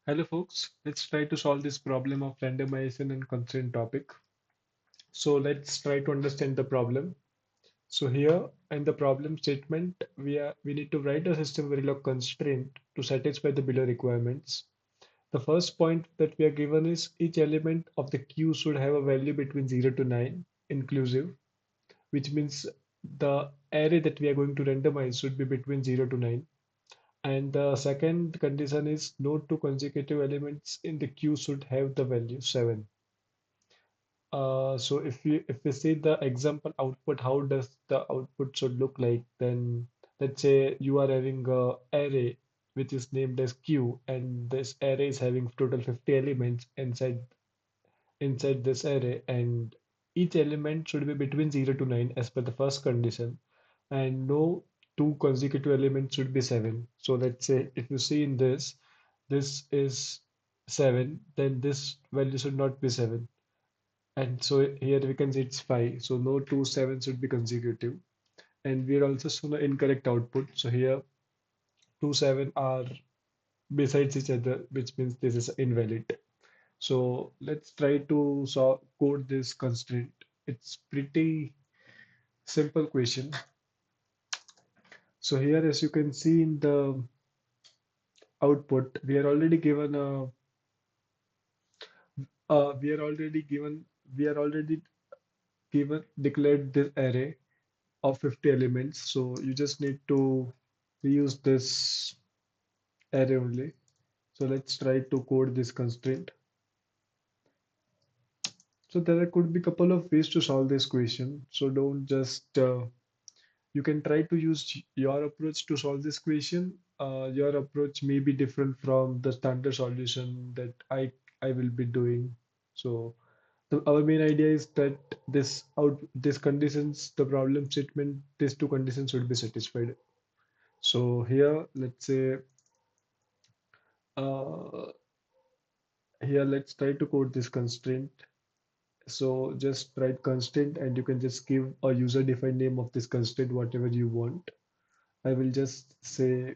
Hello folks, let's try to solve this problem of randomization and constraint topic. So let's try to understand the problem. So here in the problem statement, we need to write a system verilog constraint to satisfy the below requirements. The first point that we are given is each element of the queue should have a value between 0 to 9 inclusive, which means the array that we are going to randomize should be between 0 to 9. And the second condition is no two consecutive elements in the queue should have the value 7. So if we see the example output, how does the output should look like? Then let's say you are having a array which is named as Q, and this array is having total 50 elements inside this array, and each element should be between 0 to 9 as per the first condition, and no two consecutive elements should be 7. So let's say if you see in this, this is 7, then this value should not be 7. And so here we can see it's 5. So no two sevens should be consecutive. And we are also shown an incorrect output. So here two seven are besides each other, which means this is invalid. So let's try to solve code this constraint. It's pretty simple question. So here, as you can see in the output, we are already given we are already given declared this array of 50 elements. So you just need to reuse this array only. So let's try to code this constraint. So there could be a couple of ways to solve this question. So don't just you can try to use your approach to solve this question. Your approach may be different from the standard solution that I will be doing. So our main idea is that this conditions, the problem statement, these two conditions should be satisfied. So here, let's say, uh, here let's try to code this constraint. So just write constraint and you can just give a user defined name of this constraint, whatever you want. I will just say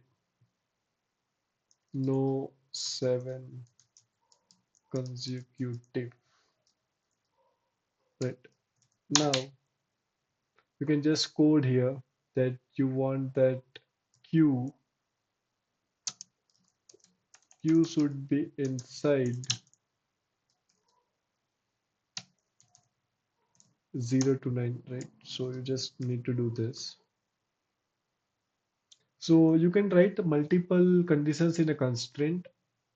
no seven consecutive. Right. Now you can just code here that you want that Q Q should be inside 0 to 9, right? So you just need to do this. So you can write multiple conditions in a constraint,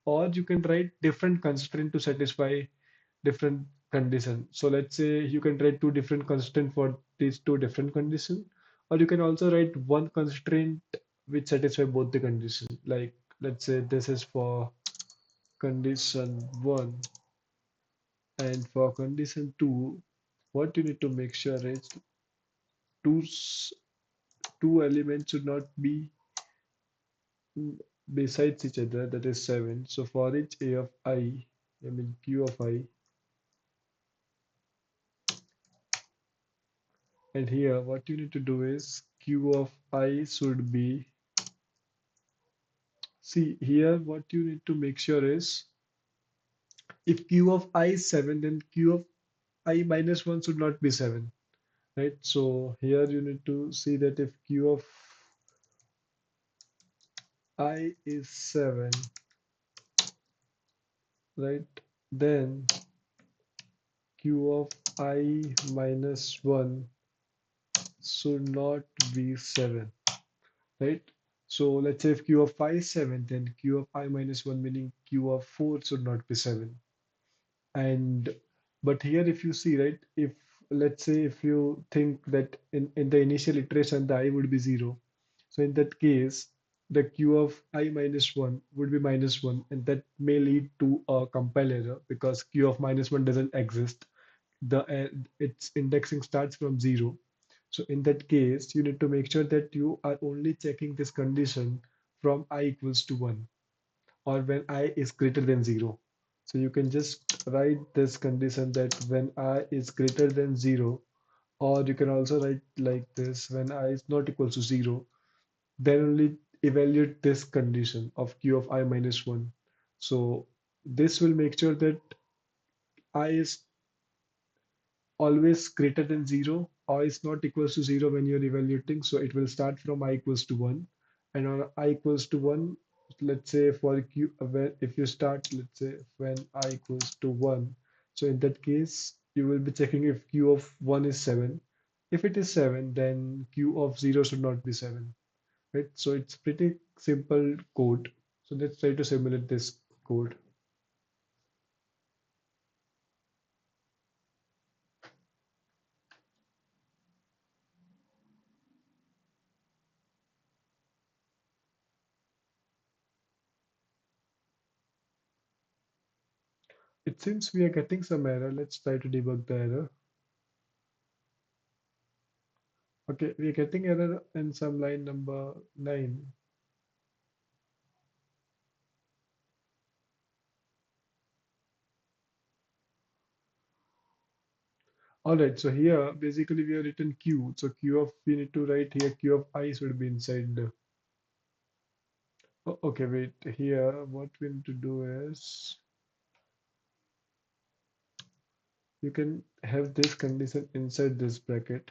or you can write different constraint to satisfy different condition. So let's say you can write two different constraint for these two different condition, or you can also write one constraint which satisfy both the condition. Like let's say this is for condition one, and for condition two, what you need to make sure is two two elements should not be besides each other, that is 7. So for each a of I mean q of I, and here what you need to do is q of I should be, see here what you need to make sure is if q of I is 7, then q of I minus 1 should not be 7, right? So here you need to see that if q of I is 7, right, then q of I minus 1 should not be 7, right? So let's say if q of I is 7, then q of I minus 1, meaning q of 4 should not be 7. And but here if you see, right, if let's say if you think that in the initial iteration the I would be 0, so in that case the q of I minus 1 would be minus 1, and that may lead to a compile error because q of minus 1 doesn't exist. Its indexing starts from 0. So in that case, you need to make sure that you are only checking this condition from I equals to 1 or when I is greater than 0. So you can just write this condition that when I is greater than 0, or you can also write like this: when I is not equal to 0, then only evaluate this condition of q of I minus 1. So this will make sure that I is always greater than 0 or is not equals to 0 when you're evaluating. So it will start from I equals to 1. And on I equals to 1, let's say for q, if you start, let's say when I equals to 1, so in that case, you will be checking if q of 1 is 7. If it is 7, then q of 0 should not be 7, right? So it's pretty simple code. So let's try to simulate this code. It seems we are getting some error. Let's try to debug the error. Okay, we're getting error in some line number 9. All right, so here basically we have written Q. So Q of, we need to write here Q of I should be inside the. Oh, okay, wait, here what we need to do is you can have this condition inside this bracket.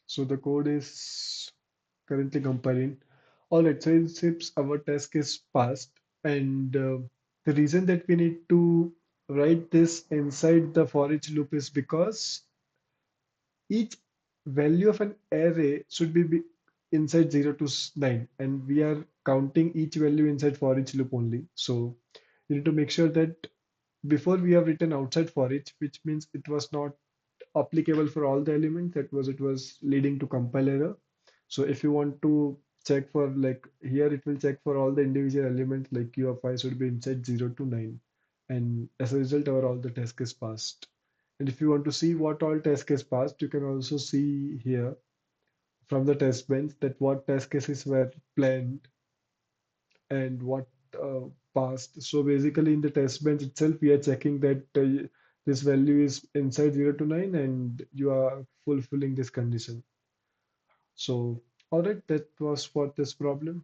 So the code is currently compiling. All right, so it seems our task is passed. And the reason that we need to write this inside the for each loop is because each value of an array should be inside 0 to 9, and we are counting each value inside for each loop only. So you need to make sure that before we have written outside for each, which means it was not applicable for all the elements, that was it was leading to compile error. So if you want to check for, like here it will check for all the individual elements, like q of I should be inside 0 to 9, and as a result our all the task is passed. And if you want to see what all test case passed, you can also see here from the test bench that what test cases were planned and what passed. So basically in the test bench itself, we are checking that this value is inside 0 to 9 and you are fulfilling this condition. So, all right, that was for this problem.